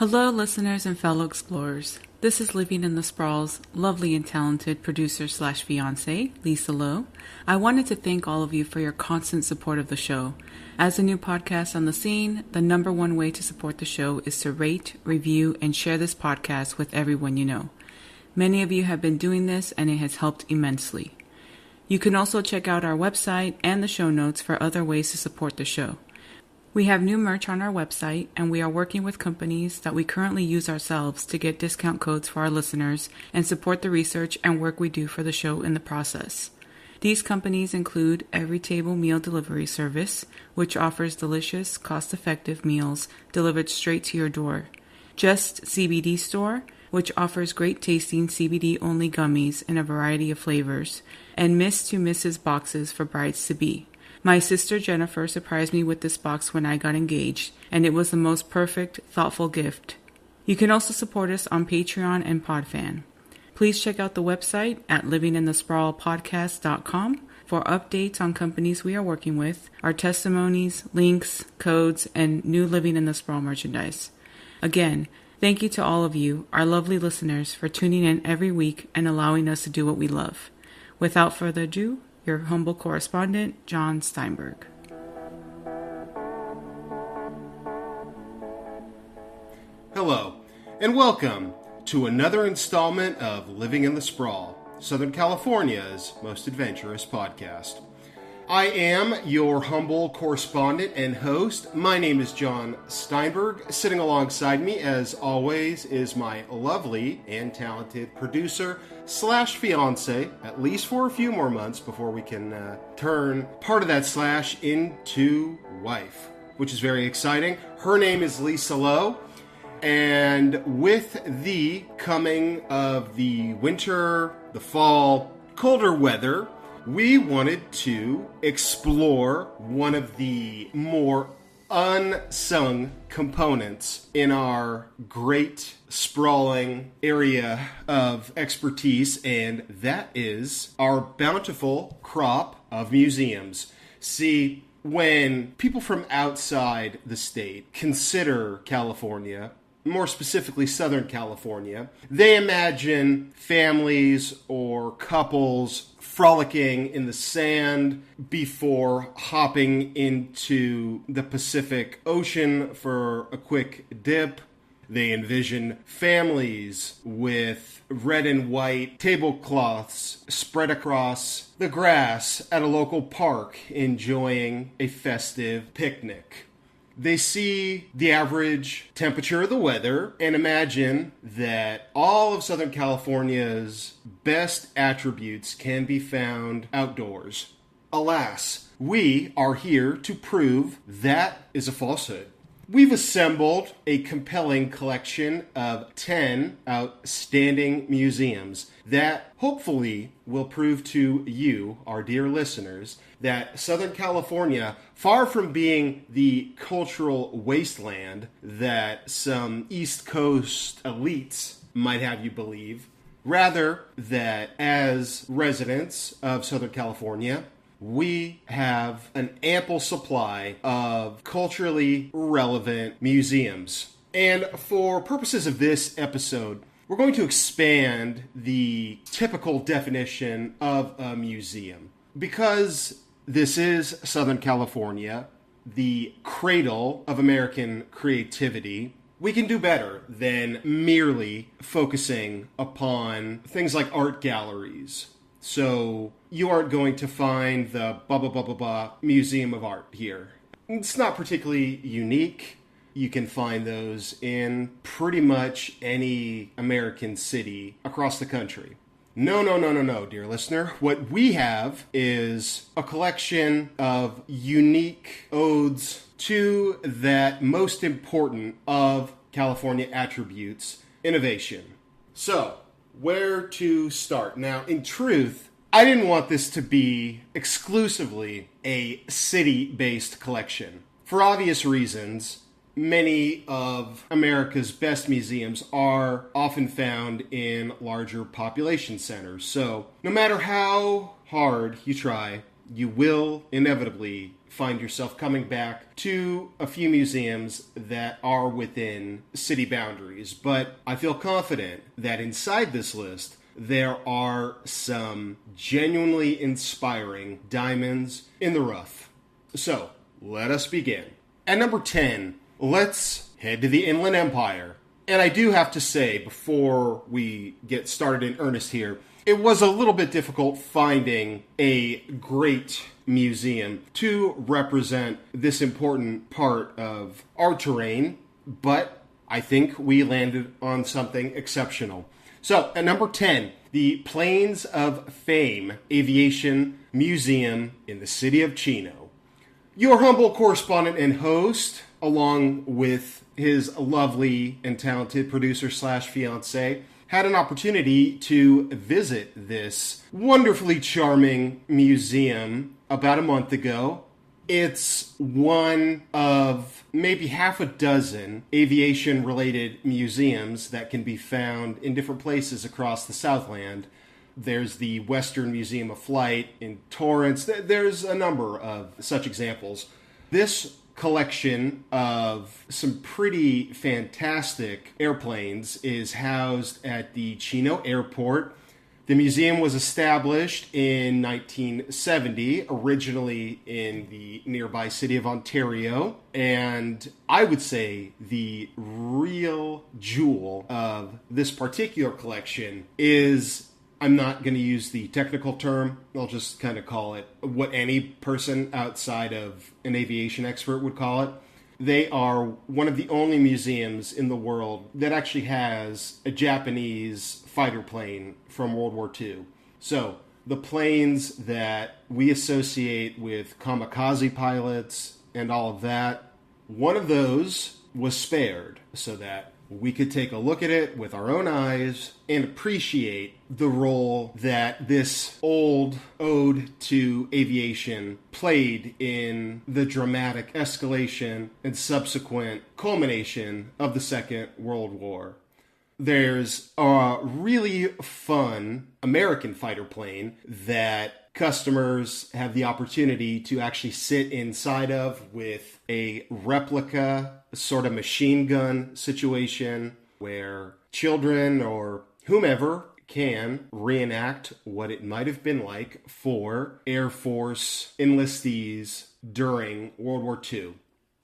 Hello, listeners and fellow explorers. This is Living in the Sprawl's lovely and talented producer/fiancée, Lisa Lowe. I wanted to thank all of you for your constant support of the show. As a new podcast on the scene, the number one way to support the show is to rate, review, and share this podcast with everyone you know. Many of you have been doing this, and it has helped immensely. You can also check out our website and the show notes for other ways to support the show. We have new merch on our website, and we are working with companies that we currently use ourselves to get discount codes for our listeners and support the research and work we do for the show in the process. These companies include Every Table Meal Delivery Service, which offers delicious, cost-effective meals delivered straight to your door. Just CBD Store, which offers great tasting CBD-only gummies in a variety of flavors, and Miss to Mrs. boxes for brides-to-be. My sister Jennifer surprised me with this box when I got engaged, and it was the most perfect, thoughtful gift. You can also support us on Patreon and Podfan. Please check out the website at livinginthesprawlpodcast.com for updates on companies we are working with, our testimonies, links, codes, and new Living in the Sprawl merchandise. Again, thank you to all of you, our lovely listeners, for tuning in every week and allowing us to do what we love. Without further ado, your humble correspondent, Jon Steinberg. Hello, and welcome to another installment of Living in the Sprawl, Southern California's most adventurous podcast. I am your humble correspondent and host. My name is Jon Steinberg. Sitting alongside me, as always, is my lovely and talented producer/fiancée, at least for a few more months before we can turn part of that slash into wife, which is very exciting. Her name is Lisa Lowe, and with the coming of the winter, the fall, colder weather, we wanted to explore one of the more unsung components in our great sprawling area of expertise, and that is our bountiful crop of museums. See, when people from outside the state consider California, more specifically Southern California, they imagine families or couples frolicking in the sand before hopping into the Pacific Ocean for a quick dip. They envision families with red and white tablecloths spread across the grass at a local park enjoying a festive picnic. They see the average temperature of the weather and imagine that all of Southern California's best attributes can be found outdoors. Alas, we are here to prove that is a falsehood. We've assembled a compelling collection of 10 outstanding museums that hopefully will prove to you, our dear listeners, that Southern California, far from being the cultural wasteland that some East Coast elites might have you believe, rather that as residents of Southern California, we have an ample supply of culturally relevant museums. And for purposes of this episode, we're going to expand the typical definition of a museum. Because this is Southern California, the cradle of American creativity, we can do better than merely focusing upon things like art galleries. So you aren't going to find the blah, blah, blah, blah, blah Museum of Art here. It's not particularly unique. You can find those in pretty much any American city across the country. No, dear listener. What we have is a collection of unique odes to that most important of California attributes, innovation. So, where to start? Now, in truth, I didn't want this to be exclusively a city-based collection. For obvious reasons, many of America's best museums are often found in larger population centers. So, no matter how hard you try, you will inevitably find yourself coming back to a few museums that are within city boundaries. But I feel confident that inside this list, there are some genuinely inspiring diamonds in the rough. So, let us begin. At number 10, let's head to the Inland Empire. And I do have to say, before we get started in earnest here, it was a little bit difficult finding a great museum to represent this important part of our terrain, but I think we landed on something exceptional. So, at number 10, the Planes of Fame Aviation Museum in the city of Chino. Your humble correspondent and host, along with his lovely and talented producer slash fiancée, had an opportunity to visit this wonderfully charming museum about a month ago. It's one of maybe half a dozen aviation-related museums that can be found in different places across the Southland. There's the Western Museum of Flight in Torrance. There's a number of such examples. This collection of some pretty fantastic airplanes is housed at the Chino Airport. The museum was established in 1970, originally in the nearby city of Ontario, and I would say the real jewel of this particular collection is, I'm not going to use the technical term, I'll just kind of call it what any person outside of an aviation expert would call it. They are one of the only museums in the world that actually has a Japanese fighter plane from World War II. So, the planes that we associate with kamikaze pilots and all of that, one of those was spared so that we could take a look at it with our own eyes and appreciate the role that this old ode to aviation played in the dramatic escalation and subsequent culmination of the Second World War. There's a really fun American fighter plane that customers have the opportunity to actually sit inside of with a replica sort of machine gun situation where children or whomever can reenact what it might have been like for Air Force enlistees during World War II.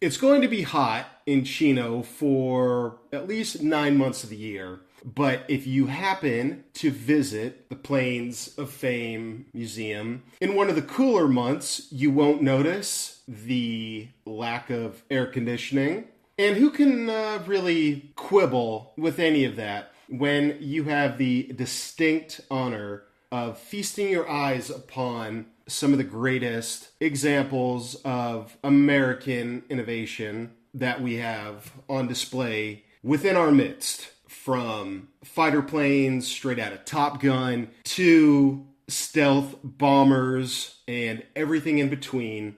It's going to be hot in Chino for at least 9 months of the year, but if you happen to visit the Planes of Fame Museum in one of the cooler months, you won't notice the lack of air conditioning. And who can really quibble with any of that when you have the distinct honor of feasting your eyes upon some of the greatest examples of American innovation that we have on display within our midst, from fighter planes straight out of Top Gun to stealth bombers and everything in between.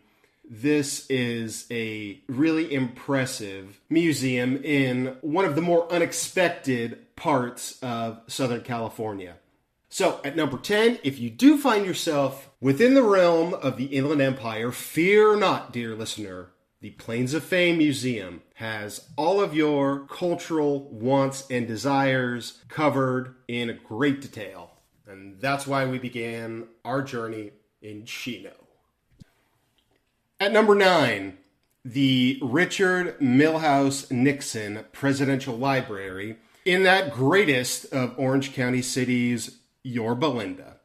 This is a really impressive museum in one of the more unexpected parts of Southern California. So, at number 10, if you do find yourself within the realm of the Inland Empire, fear not, dear listener. The Planes of Fame Museum has all of your cultural wants and desires covered in great detail. And that's why we began our journey in Chino. At number 9, the Richard Milhous Nixon Presidential Library in that greatest of Orange County cities, Yorba Linda.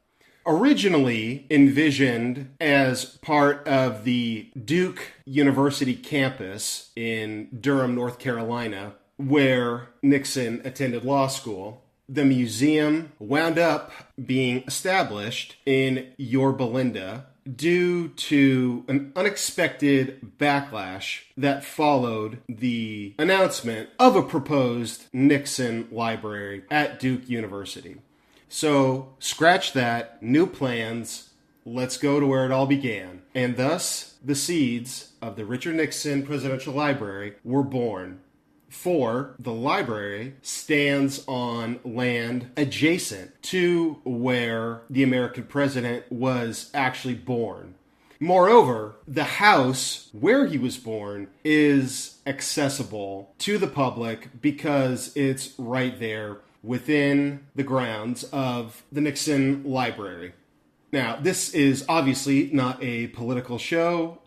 Originally envisioned as part of the Duke University campus in Durham, North Carolina, where Nixon attended law school, the museum wound up being established in Yorba Linda due to an unexpected backlash that followed the announcement of a proposed Nixon library at Duke University. So, scratch that, new plans, let's go to where it all began. And thus, the seeds of the Richard Nixon Presidential Library were born. For the library stands on land adjacent to where the American president was actually born. Moreover, the house where he was born is accessible to the public because it's right there within the grounds of the Nixon Library. Now, this is obviously not a political show.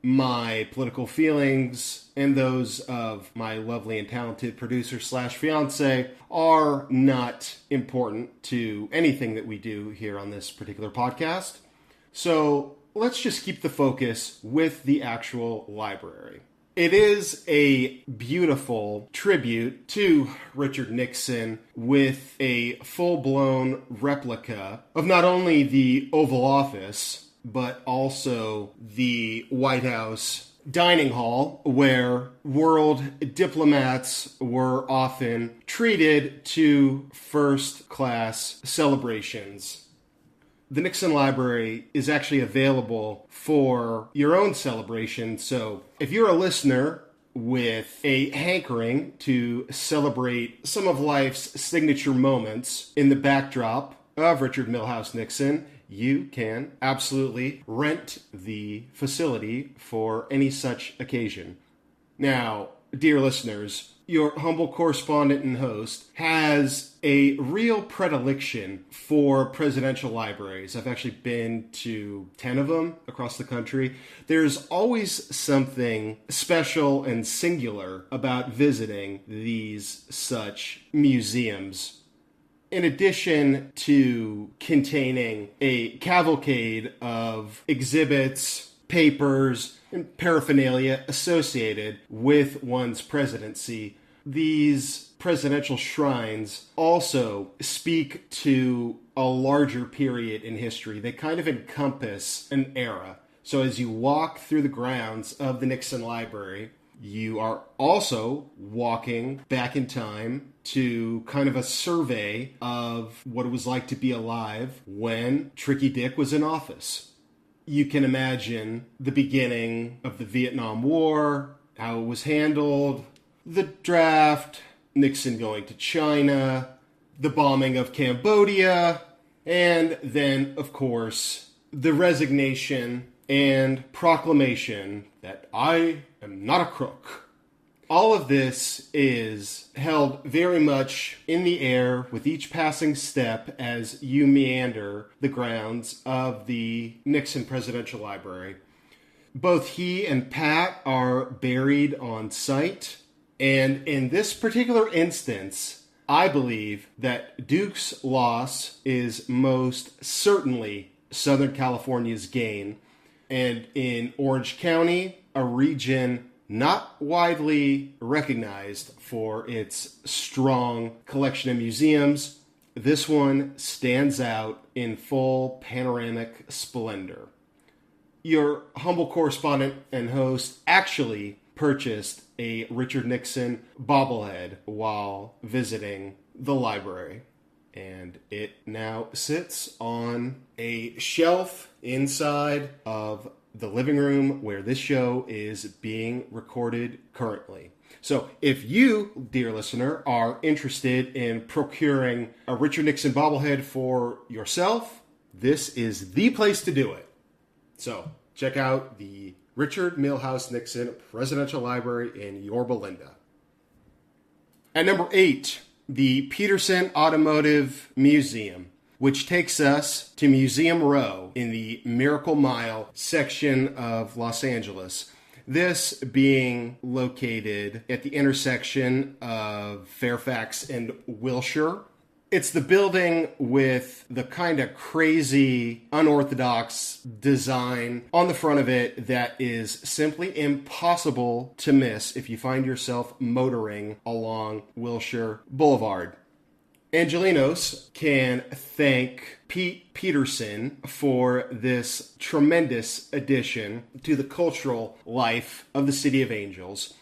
My political feelings and those of my lovely and talented producer slash fiancé are not important to anything that we do here on this particular podcast. So let's just keep the focus with the actual library. It is a beautiful tribute to Richard Nixon with a full-blown replica of not only the Oval Office, but also the White House dining hall, where world diplomats were often treated to first-class celebrations. The Nixon Library is actually available for your own celebration, so if you're a listener with a hankering to celebrate some of life's signature moments in the backdrop of Richard Milhous Nixon, you can absolutely rent the facility for any such occasion. Now, dear listeners, your humble correspondent and host has a real predilection for presidential libraries. I've actually been to 10 of them across the country. There's always something special and singular about visiting these such museums. In addition to containing a cavalcade of exhibits, papers, and paraphernalia associated with one's presidency, these presidential shrines also speak to a larger period in history. They kind of encompass an era. So as you walk through the grounds of the Nixon Library, you are also walking back in time to kind of a survey of what it was like to be alive when Tricky Dick was in office. You can imagine the beginning of the Vietnam War, how it was handled, the draft, Nixon going to China, the bombing of Cambodia, and then, of course, the resignation and proclamation that I am not a crook. All of this is held very much in the air with each passing step as you meander the grounds of the Nixon Presidential Library. Both he and Pat are buried on site, and in this particular instance, I believe that Duke's loss is most certainly Southern California's gain, and in Orange County, a region not widely recognized for its strong collection of museums, this one stands out in full panoramic splendor. Your humble correspondent and host actually purchased a Richard Nixon bobblehead while visiting the library, and it now sits on a shelf inside of the living room where this show is being recorded currently. So if you, dear listener, are interested in procuring a Richard Nixon bobblehead for yourself, this is the place to do it. So check out the Richard Milhous Nixon Presidential Library in Yorba Linda. At number 8, the Peterson Automotive Museum, which takes us to Museum Row in the Miracle Mile section of Los Angeles. This being located at the intersection of Fairfax and Wilshire. It's the building with the kind of crazy, unorthodox design on the front of it that is simply impossible to miss if you find yourself motoring along Wilshire Boulevard. Angelinos can thank Pete Peterson for this tremendous addition to the cultural life of the City of Angels.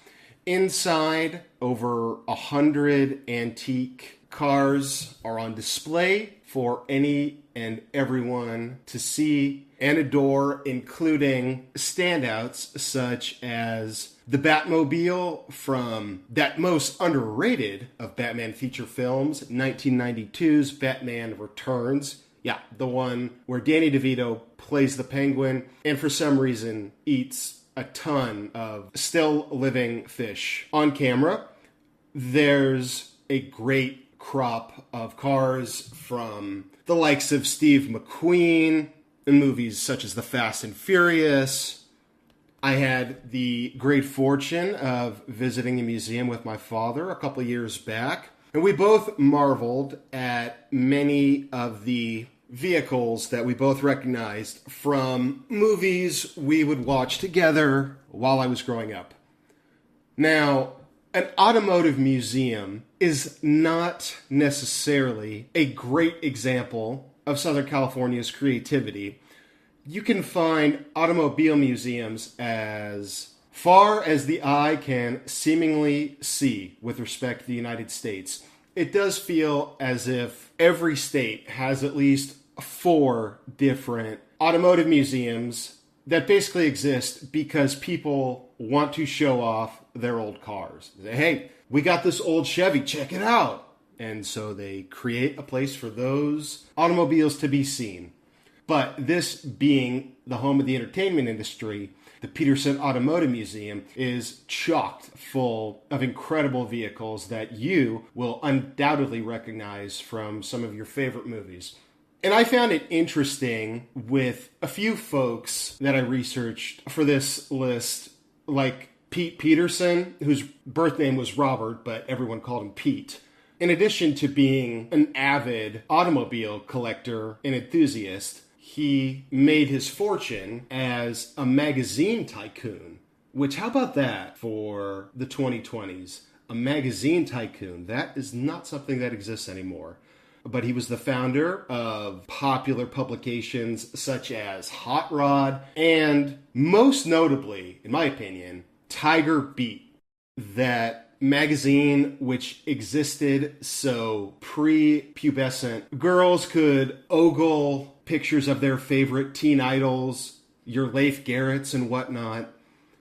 Inside, over 100 antique cars are on display for any and everyone to see and adore, including standouts such as the Batmobile from that most underrated of Batman feature films, 1992's Batman Returns. Yeah, the one where Danny DeVito plays the penguin and for some reason eats a ton of still living fish on camera. There's a great crop of cars from the likes of Steve McQueen in movies such as The Fast and Furious. I had the great fortune of visiting a museum with my father a couple years back, and we both marveled at many of the vehicles that we both recognized from movies we would watch together while I was growing up. Now, an automotive museum is not necessarily a great example of Southern California's creativity. You can find automobile museums as far as the eye can seemingly see with respect to the United States. It does feel as if every state has at least 4 different automotive museums that basically exist because people want to show off their old cars. They say, hey, we got this old Chevy, check it out. And so they create a place for those automobiles to be seen. But this being the home of the entertainment industry, the Peterson Automotive Museum is chocked full of incredible vehicles that you will undoubtedly recognize from some of your favorite movies. And I found it interesting with a few folks that I researched for this list, like Pete Peterson, whose birth name was Robert, but everyone called him Pete. In addition to being an avid automobile collector and enthusiast, he made his fortune as a magazine tycoon. Which, how about that for the 2020s? A magazine tycoon. That is not something that exists anymore. But he was the founder of popular publications such as Hot Rod and, most notably, in my opinion, Tiger Beat. That magazine which existed so pre-pubescent girls could ogle pictures of their favorite teen idols, your Leif Garretts and whatnot.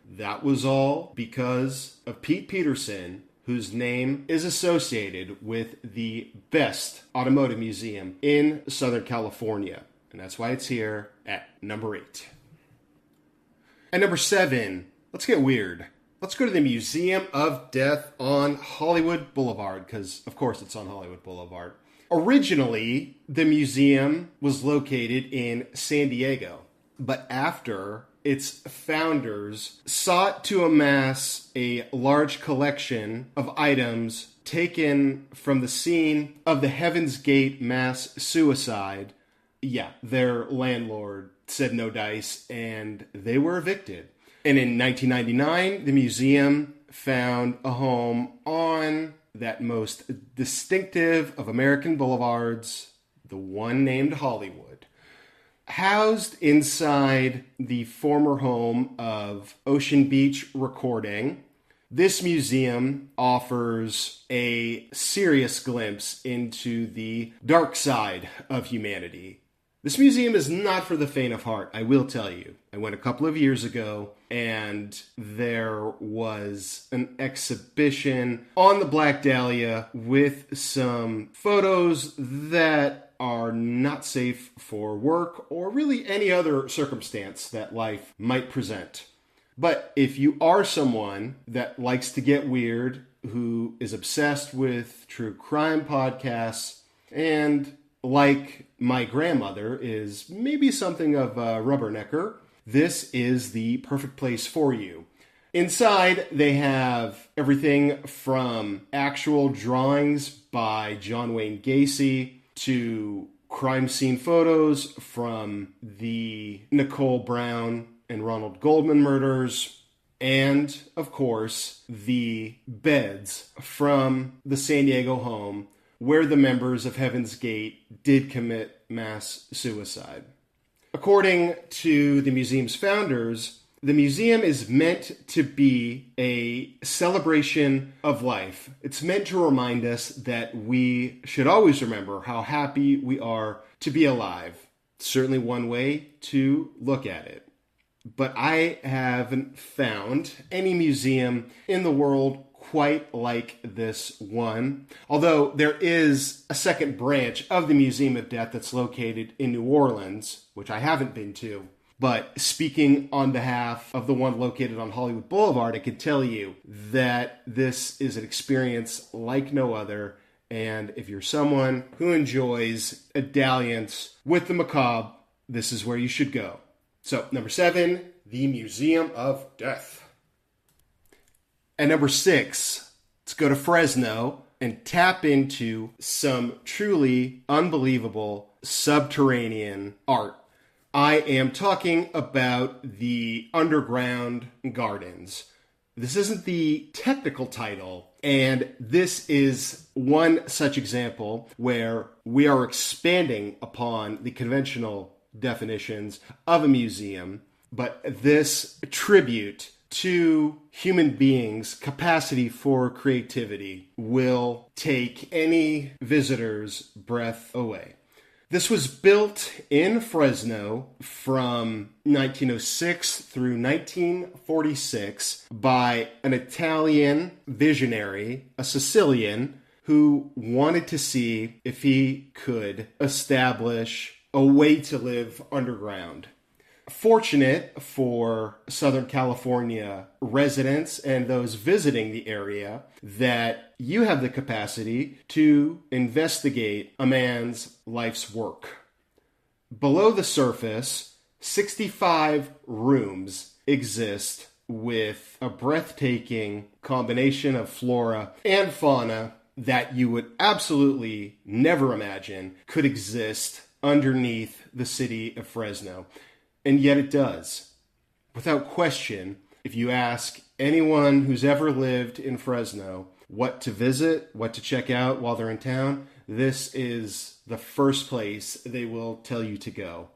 That was all because of Pete Peterson, whose name is associated with the best automotive museum in Southern California. And that's why it's here at number 8. At number 7, let's get weird. Let's go to the Museum of Death on Hollywood Boulevard, because, of course, it's on Hollywood Boulevard. Originally, the museum was located in San Diego, but after its founders sought to amass a large collection of items taken from the scene of the Heaven's Gate mass suicide, their landlord said no dice, and they were evicted. And in 1999, the museum found a home on that most distinctive of American boulevards, the one named Hollywood. Housed inside the former home of Ocean Beach Recording, this museum offers a serious glimpse into the dark side of humanity. This museum is not for the faint of heart, I will tell you. I went a couple of years ago, and there was an exhibition on the Black Dahlia with some photos that are not safe for work or really any other circumstance that life might present. But if you are someone that likes to get weird, who is obsessed with true crime podcasts, and like my grandmother is maybe something of a rubbernecker, this is the perfect place for you. Inside, they have everything from actual drawings by John Wayne Gacy to crime scene photos from the Nicole Brown and Ronald Goldman murders, and, of course, the beds from the San Diego home where the members of Heaven's Gate did commit mass suicide. According to the museum's founders, the museum is meant to be a celebration of life. It's meant to remind us that we should always remember how happy we are to be alive. It's certainly one way to look at it. But I haven't found any museum in the world quite like this one, although there is a second branch of the Museum of Death that's located in New Orleans, which I haven't been to. But speaking on behalf of the one located on Hollywood Boulevard, I can tell you that this is an experience like no other. And if you're someone who enjoys a dalliance with the macabre, this is where you should go. So, number 7, the Museum of Death. At number 6, let's go to Fresno and tap into some truly unbelievable subterranean art. I am talking about the underground gardens. This isn't the technical title, and this is one such example where we are expanding upon the conventional definitions of a museum, but this tribute to human beings' capacity for creativity will take any visitor's breath away. This was built in Fresno from 1906 through 1946 by an Italian visionary, a Sicilian, who wanted to see if he could establish a way to live underground. Fortunate for Southern California residents and those visiting the area that you have the capacity to investigate a man's life's work. Below the surface, 65 rooms exist with a breathtaking combination of flora and fauna that you would absolutely never imagine could exist underneath the city of Fresno. And yet it does. Without question, if you ask anyone who's ever lived in Fresno what to visit, what to check out while they're in town, this is the first place they will tell you to go.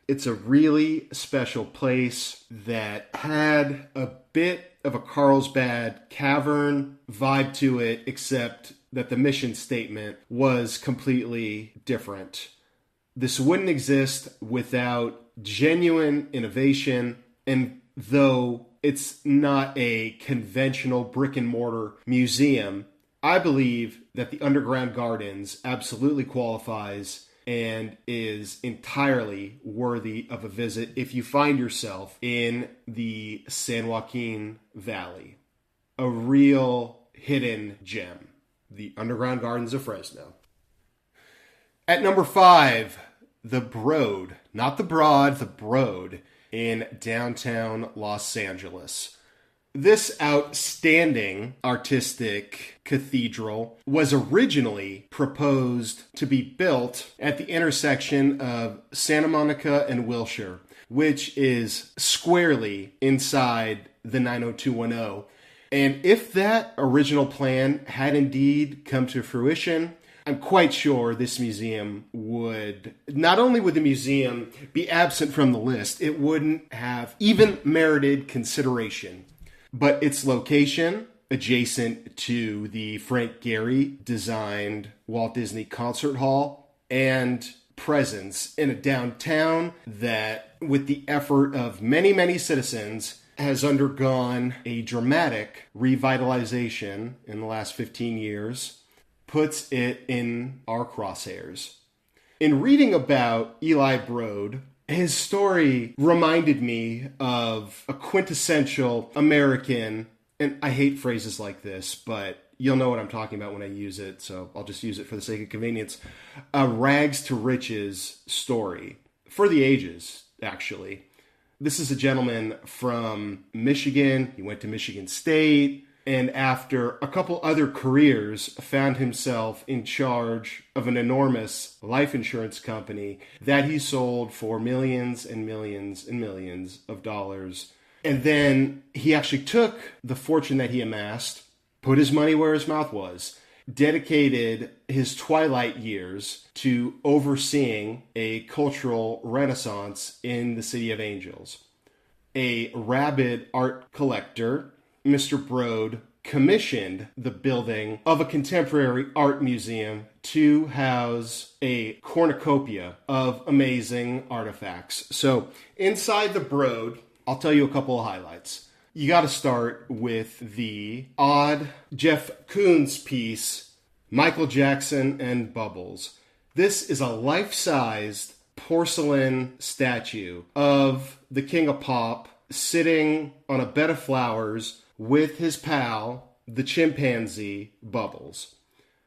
It's a really special place that had a bit of a Carlsbad cavern vibe to it, except that the mission statement was completely different. This wouldn't exist without genuine innovation, and though it's not a conventional brick and mortar museum, I believe that the Underground Gardens absolutely qualifies and is entirely worthy of a visit if you find yourself in the San Joaquin Valley. A real hidden gem, the Underground Gardens of Fresno. At number 5, the Broad, not the Broad, the Broad in downtown Los Angeles. This outstanding artistic cathedral was originally proposed to be built at the intersection of Santa Monica and Wilshire, which is squarely inside the 90210. And if that original plan had indeed come to fruition, I'm quite sure this museum would, not only would the museum be absent from the list, it wouldn't have even merited consideration. But its location, adjacent to the Frank Gehry designed Walt Disney Concert Hall, and presence in a downtown that, with the effort of many, many citizens, has undergone a dramatic revitalization in the last 15 years, puts it in our crosshairs. In reading about Eli Broad, his story reminded me of a quintessential American, and I hate phrases like this, but you'll know what I'm talking about when I use it, so I'll just use it for the sake of convenience. A rags to riches story. For the ages, actually. This is a gentleman from Michigan. He went to Michigan State, and after a couple other careers, found himself in charge of an enormous life insurance company that he sold for millions and millions and millions of dollars. And then he actually took the fortune that he amassed, put his money where his mouth was, dedicated his twilight years to overseeing a cultural renaissance in the City of Angels. A rabid art collector, Mr. Broad commissioned the building of a contemporary art museum to house a cornucopia of amazing artifacts. So inside the Broad, I'll tell you a couple of highlights. You got to start with the odd Jeff Koons piece, Michael Jackson and Bubbles. This is a life-sized porcelain statue of the King of Pop sitting on a bed of flowers with his pal, the chimpanzee, Bubbles.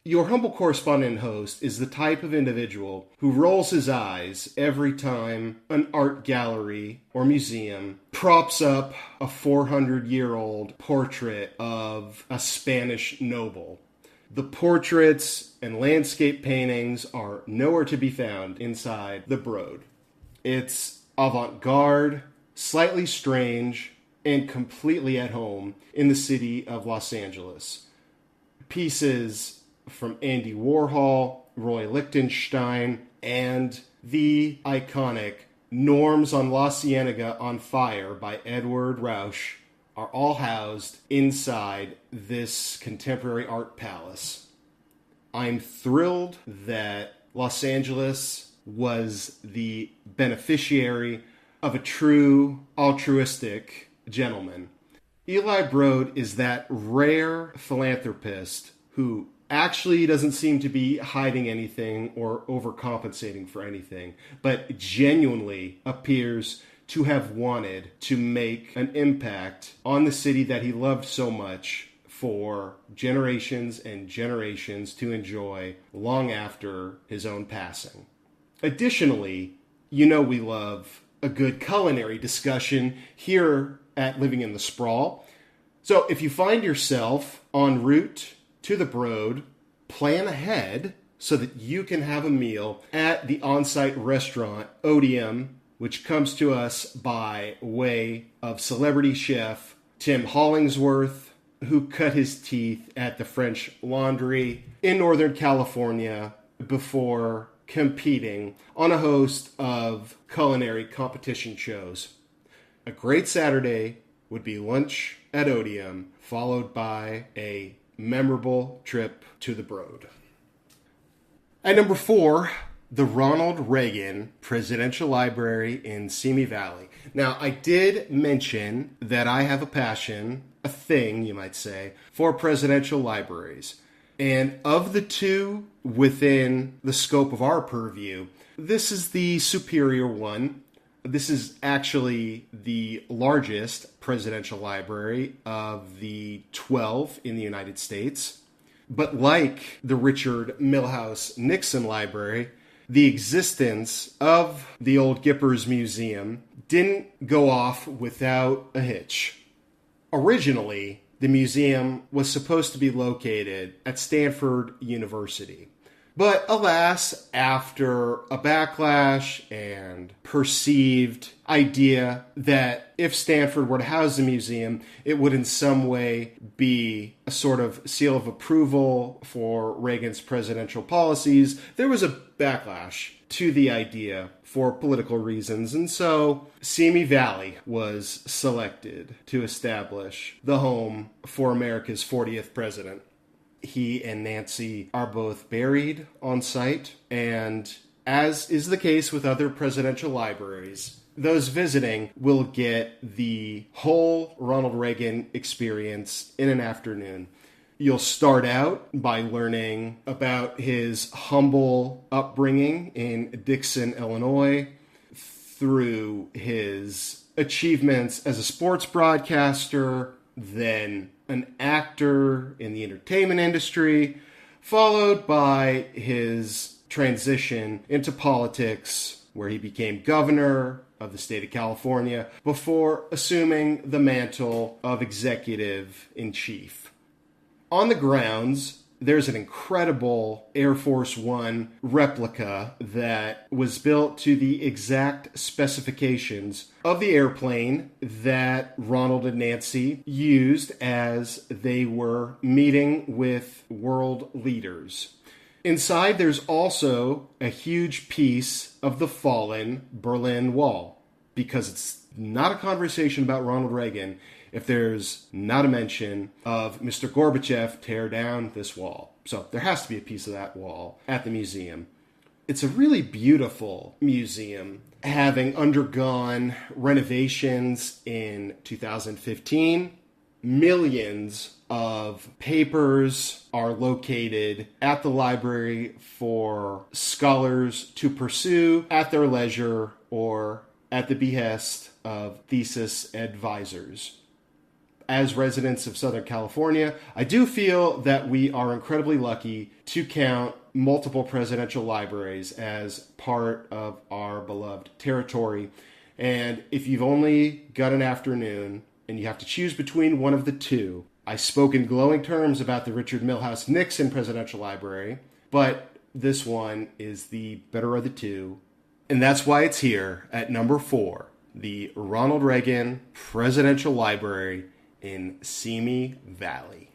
Your humble correspondent and host is the type of individual who rolls his eyes every time an art gallery or museum props up a 400-year-old portrait of a Spanish noble. The portraits and landscape paintings are nowhere to be found inside the Broad. It's avant-garde, slightly strange, and completely at home in the city of Los Angeles. Pieces from Andy Warhol, Roy Lichtenstein, and the iconic Norms on La Cienega on Fire by Edward Rausch are all housed inside this contemporary art palace. I'm thrilled that Los Angeles was the beneficiary of a true altruistic gentleman. Eli Broad is that rare philanthropist who actually doesn't seem to be hiding anything or overcompensating for anything, but genuinely appears to have wanted to make an impact on the city that he loved so much for generations and generations to enjoy long after his own passing. Additionally, you know we love a good culinary discussion here at Living in the Sprawl. So if you find yourself en route to the Broad, plan ahead so that you can have a meal at the on-site restaurant Odium, which comes to us by way of celebrity chef Tim Hollingsworth, who cut his teeth at the French Laundry in Northern California before competing on a host of culinary competition shows. A great Saturday would be lunch at Odium, followed by a memorable trip to the Broad. At number 4, the Ronald Reagan Presidential Library in Simi Valley. Now, I did mention that I have a passion, a thing, you might say, for presidential libraries. And of the two within the scope of our purview, this is the superior one. This is actually the largest presidential library of the 12 in the United States. But like the Richard Milhous Nixon Library, the existence of the old Gippers Museum didn't go off without a hitch. Originally, the museum was supposed to be located at Stanford University. But alas, after a backlash and perceived idea that if Stanford were to house the museum, it would in some way be a sort of seal of approval for Reagan's presidential policies, there was a backlash to the idea for political reasons. And so Simi Valley was selected to establish the home for America's 40th president. He and Nancy are both buried on site, and as is the case with other presidential libraries, those visiting will get the whole Ronald Reagan experience in an afternoon. You'll start out by learning about his humble upbringing in Dixon, Illinois, through his achievements as a sports broadcaster, then an actor in the entertainment industry, followed by his transition into politics, where he became governor of the state of California before assuming the mantle of executive-in-chief. On the grounds, there's an incredible Air Force One replica that was built to the exact specifications of the airplane that Ronald and Nancy used as they were meeting with world leaders. Inside, there's also a huge piece of the fallen Berlin Wall, because it's not a conversation about Ronald Reagan if there's not a mention of Mr. Gorbachev tear down this wall. So there has to be a piece of that wall at the museum. It's a really beautiful museum, having undergone renovations in 2015. Millions of papers are located at the library for scholars to pursue at their leisure or at the behest of thesis advisors. As residents of Southern California, I do feel that we are incredibly lucky to count multiple presidential libraries as part of our beloved territory. And if you've only got an afternoon and you have to choose between one of the two, I spoke in glowing terms about the Richard Milhous Nixon Presidential Library, but this one is the better of the two. And that's why it's here at number 4, the Ronald Reagan Presidential Library in Simi Valley.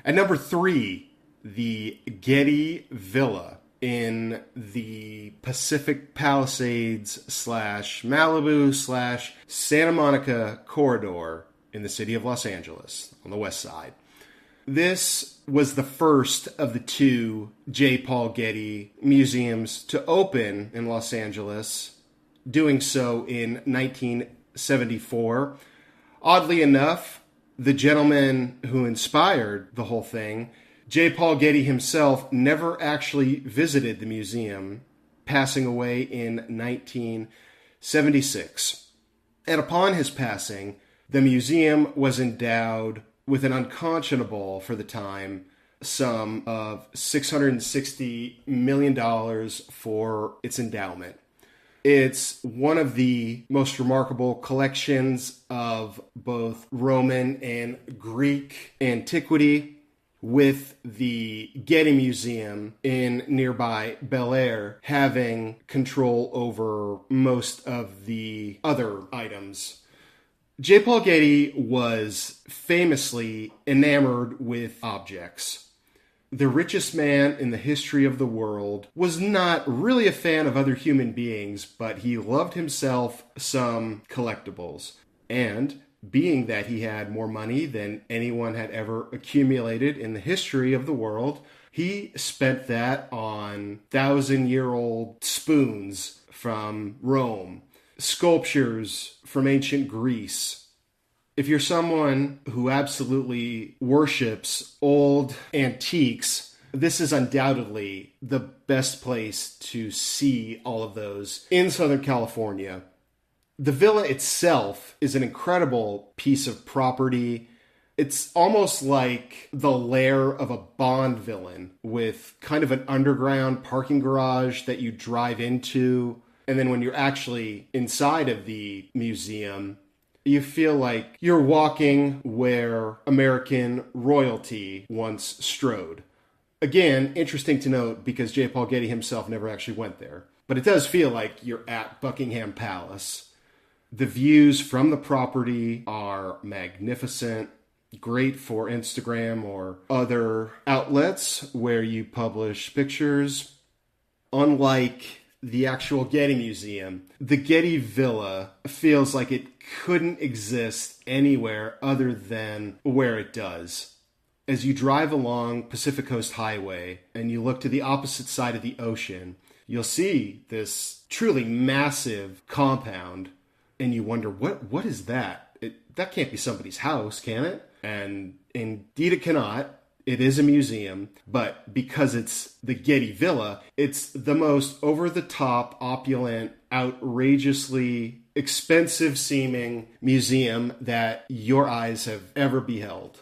At number 3, the Getty Villa in the Pacific Palisades / Malibu / Santa Monica corridor in the city of Los Angeles on the west side. This was the first of the 2 J. Paul Getty museums to open in Los Angeles, doing so in 1974. Oddly enough, the gentleman who inspired the whole thing, J. Paul Getty himself, never actually visited the museum, passing away in 1976. And upon his passing, the museum was endowed with an unconscionable, for the time, sum of $660 million for its endowment. It's one of the most remarkable collections of both Roman and Greek antiquity, with the Getty Museum in nearby Bel Air having control over most of the other items. J. Paul Getty was famously enamored with objects. The richest man in the history of the world was not really a fan of other human beings, but he loved himself some collectibles. And being that he had more money than anyone had ever accumulated in the history of the world, he spent that on 1,000-year-old spoons from Rome, sculptures from ancient Greece. If you're someone who absolutely worships old antiques, this is undoubtedly the best place to see all of those in Southern California. The villa itself is an incredible piece of property. It's almost like the lair of a Bond villain, with kind of an underground parking garage that you drive into. And then when you're actually inside of the museum, you feel like you're walking where American royalty once strode. Again, interesting to note because J. Paul Getty himself never actually went there. But it does feel like you're at Buckingham Palace. The views from the property are magnificent, great for Instagram or other outlets where you publish pictures. Unlike the actual Getty Museum, the Getty Villa feels like it couldn't exist anywhere other than where it does. As you drive along Pacific Coast Highway and you look to the opposite side of the ocean, you'll see this truly massive compound. And you wonder, what is that? That can't be somebody's house, can it? And indeed it cannot. It is a museum, but because it's the Getty Villa, it's the most over-the-top, opulent, outrageously expensive-seeming museum that your eyes have ever beheld.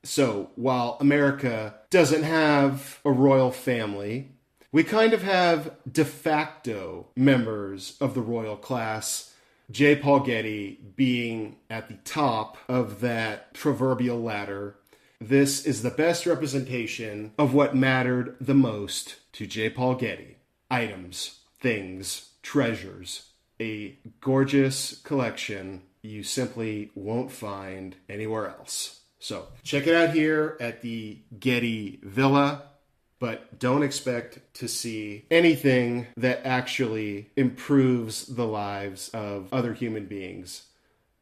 So, while America doesn't have a royal family, we kind of have de facto members of the royal class, J. Paul Getty being at the top of that proverbial ladder. This is the best representation of what mattered the most to J. Paul Getty. Items, things, treasures. A gorgeous collection you simply won't find anywhere else. So, check it out here at the Getty Villa. But don't expect to see anything that actually improves the lives of other human beings.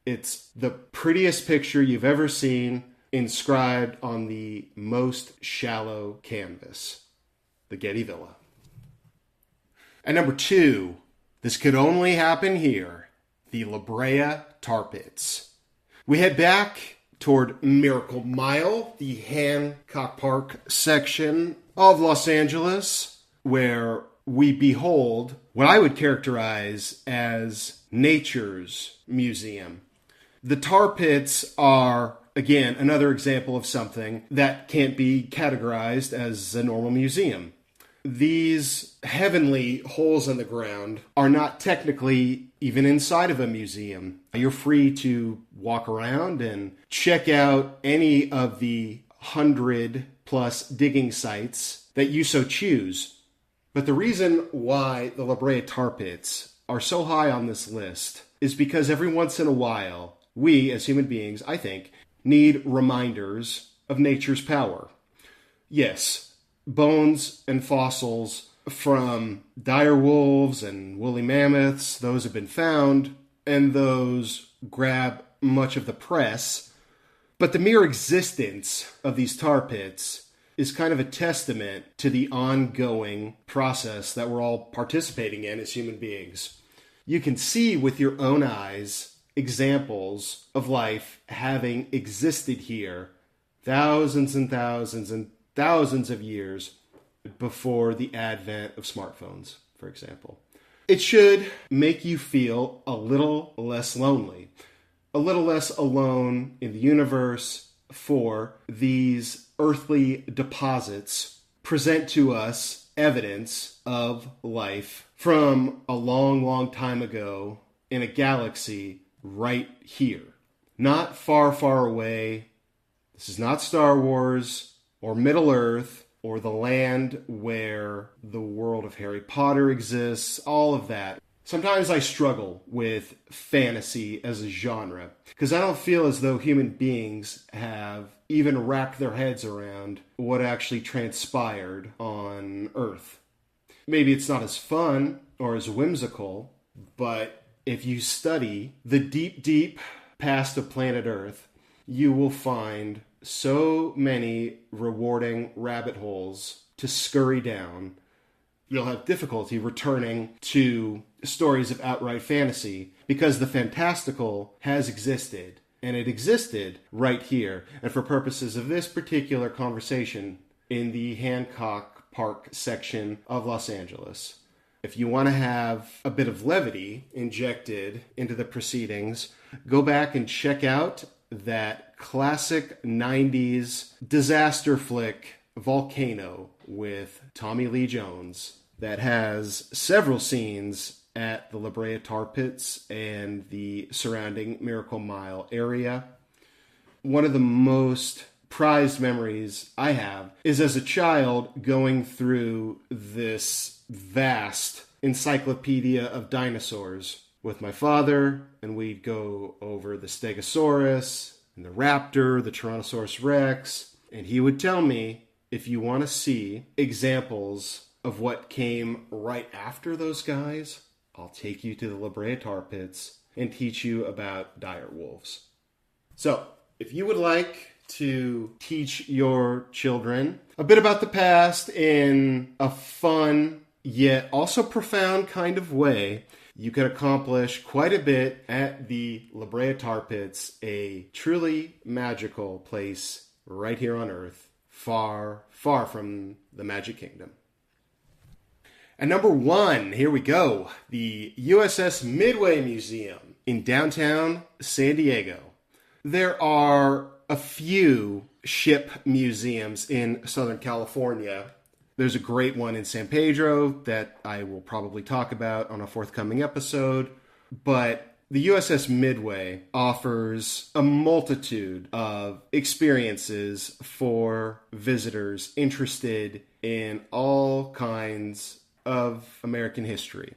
It's the prettiest picture you've ever seen inscribed on the most shallow canvas. The Getty Villa. And number 2, this could only happen here, the La Brea Tar Pits. We head back toward Miracle Mile, the Hancock Park section of Los Angeles, where we behold what I would characterize as nature's museum. The tar pits are, again, another example of something that can't be categorized as a normal museum. These heavenly holes in the ground are not technically even inside of a museum. You're free to walk around and check out any of the 100+ digging sites that you so choose. But the reason why the La Brea Tar Pits are so high on this list is because every once in a while, we as human beings, I think, need reminders of nature's power. Yes, bones and fossils from dire wolves and woolly mammoths, those have been found, and those grab much of the press. But the mere existence of these tar pits is kind of a testament to the ongoing process that we're all participating in as human beings. You can see with your own eyes examples of life having existed here thousands and thousands and thousands of years before the advent of smartphones, for example. It should make you feel a little less lonely, a little less alone in the universe, for these earthly deposits present to us evidence of life from a long, long time ago in a galaxy right here. Not far, far away. This is not Star Wars or Middle Earth or the land where the world of Harry Potter exists, all of that. Sometimes I struggle with fantasy as a genre because I don't feel as though human beings have even wrapped their heads around what actually transpired on Earth. Maybe it's not as fun or as whimsical, but if you study the deep, deep past of planet Earth, you will find so many rewarding rabbit holes to scurry down. You'll have difficulty returning to stories of outright fantasy because the fantastical has existed, and it existed right here. And for purposes of this particular conversation, in the Hancock Park section of Los Angeles. If you want to have a bit of levity injected into the proceedings, go back and check out that classic 90s disaster flick, Volcano, with Tommy Lee Jones, that has several scenes at the La Brea Tar Pits and the surrounding Miracle Mile area. One of the most prized memories I have is as a child going through this vast encyclopedia of dinosaurs with my father, and we'd go over the Stegosaurus and the Raptor, the Tyrannosaurus Rex, and he would tell me, if you want to see examples of what came right after those guys, I'll take you to the La Brea Tar Pits and teach you about dire wolves. So, if you would like to teach your children a bit about the past in a fun yet also profound kind of way, you can accomplish quite a bit at the La Brea Tar Pits, a truly magical place right here on Earth, far, far from the Magic Kingdom. And number 1, here we go, the USS Midway Museum in downtown San Diego. There are a few ship museums in Southern California. There's a great one in San Pedro that I will probably talk about on a forthcoming episode. But the USS Midway offers a multitude of experiences for visitors interested in all kinds of American history.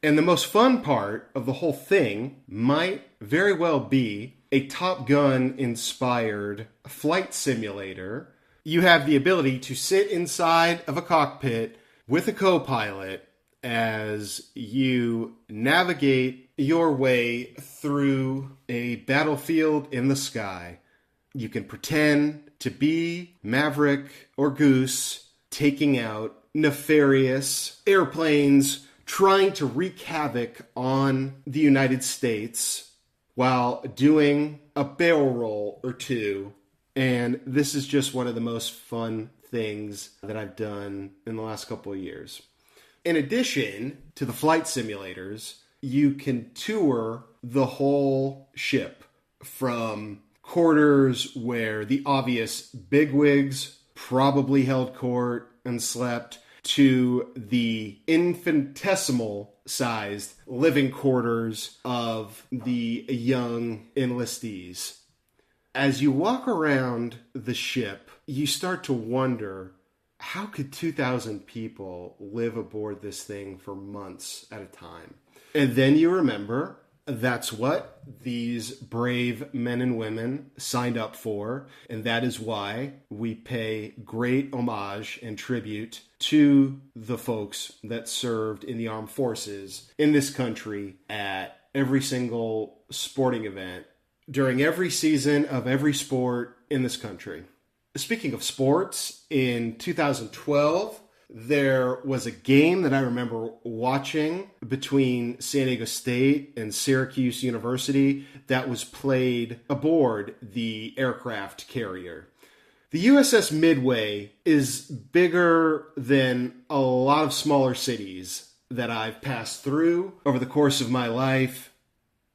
And the most fun part of the whole thing might very well be a Top Gun-inspired flight simulator. You have the ability to sit inside of a cockpit with a co-pilot as you navigate your way through a battlefield in the sky. You can pretend to be Maverick or Goose taking out nefarious airplanes, trying to wreak havoc on the United States while doing a barrel roll or two. And this is just one of the most fun things that I've done in the last couple of years. In addition to the flight simulators, you can tour the whole ship from quarters where the obvious bigwigs probably held court and slept to the infinitesimal sized living quarters of the young enlistees. As you walk around the ship, you start to wonder, how could 2,000 people live aboard this thing for months at a time? And then you remember that's what these brave men and women signed up for, and that is why we pay great homage and tribute to the folks that served in the armed forces in this country at every single sporting event during every season of every sport in this country. Speaking of sports, in 2012, there was a game that I remember watching between San Diego State and Syracuse University that was played aboard the aircraft carrier. The USS Midway is bigger than a lot of smaller cities that I've passed through over the course of my life.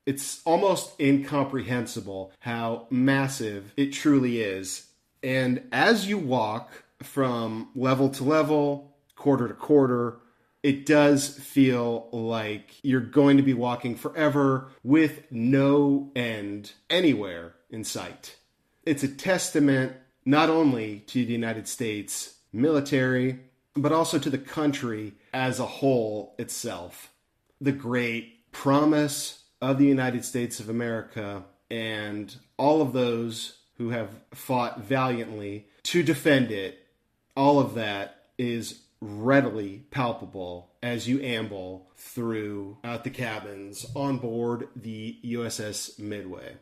It's almost incomprehensible how massive it truly is. And as you walk from level to level, quarter to quarter, it does feel like you're going to be walking forever with no end anywhere in sight. It's a testament not only to the United States military, but also to the country as a whole itself. The great promise of the United States of America and all of those who have fought valiantly to defend it, all of that is readily palpable as you amble throughout the cabins on board the USS Midway.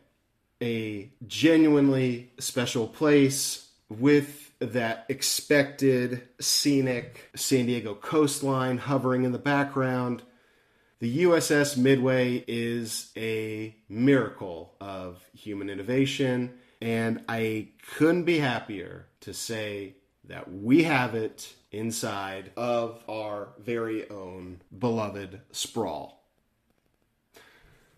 A genuinely special place with that expected scenic San Diego coastline hovering in the background. The USS Midway is a miracle of human innovation, and I couldn't be happier to say that we have it inside of our very own beloved Sprawl.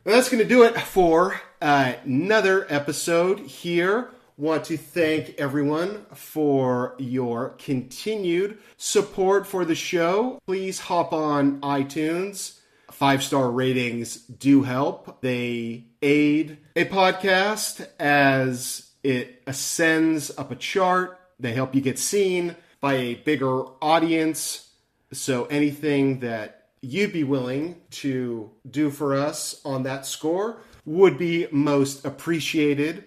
Well, that's going to do it for another episode here. Want to thank everyone for your continued support for the show. Please hop on iTunes. 5-star ratings do help. They aid a podcast as it ascends up a chart. They help you get seen by a bigger audience. So anything that you'd be willing to do for us on that score would be most appreciated.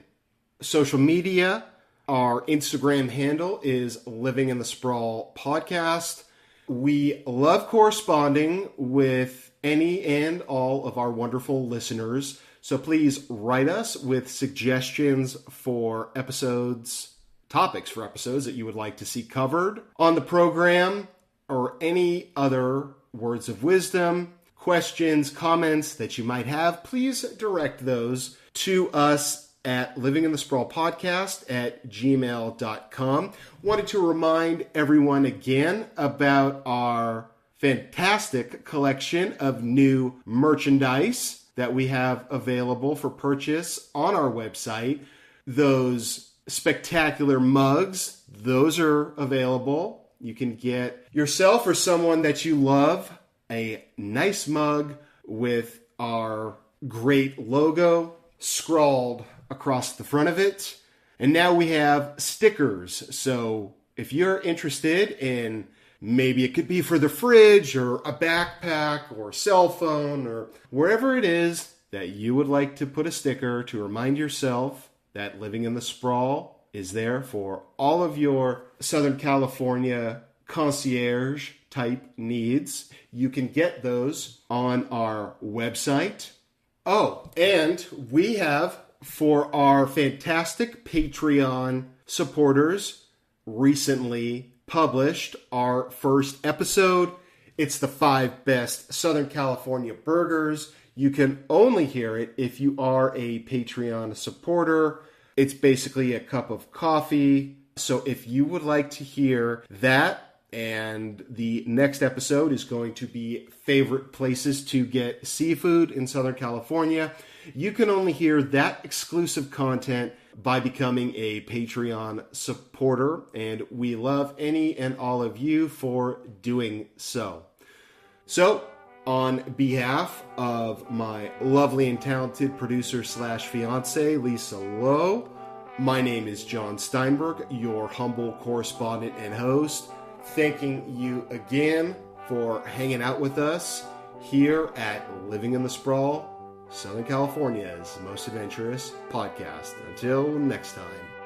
Social media, our Instagram handle is Living in the Sprawl Podcast. We love corresponding with any and all of our wonderful listeners. So please write us with suggestions for episodes, topics for episodes that you would like to see covered on the program, or any other words of wisdom, questions, comments that you might have. Please direct those to us at livinginthesprawl.podcast@gmail.com. Wanted to remind everyone again about our fantastic collection of new merchandise that we have available for purchase on our website. Those spectacular mugs, those are available. You can get yourself or someone that you love a nice mug with our great logo scrawled across the front of it. And now we have stickers. So if you're interested in, maybe it could be for the fridge or a backpack or cell phone or wherever it is that you would like to put a sticker to remind yourself that Living in the Sprawl is there for all of your Southern California concierge type needs, you can get those on our website. Oh, and we have, for our fantastic Patreon supporters, recently published our first episode. It's the 5 best Southern California burgers. You can only hear it if you are a Patreon supporter. It's basically a cup of coffee. So if you would like to hear that, and the next episode is going to be favorite places to get seafood in Southern California, you can only hear that exclusive content by becoming a Patreon supporter. And we love any and all of you for doing so. So, on behalf of my lovely and talented producer slash fiance, Lisa Lowe, my name is Jon Steinberg, your humble correspondent and host, thanking you again for hanging out with us here at Living in the Sprawl, Southern California's most adventurous podcast. Until next time.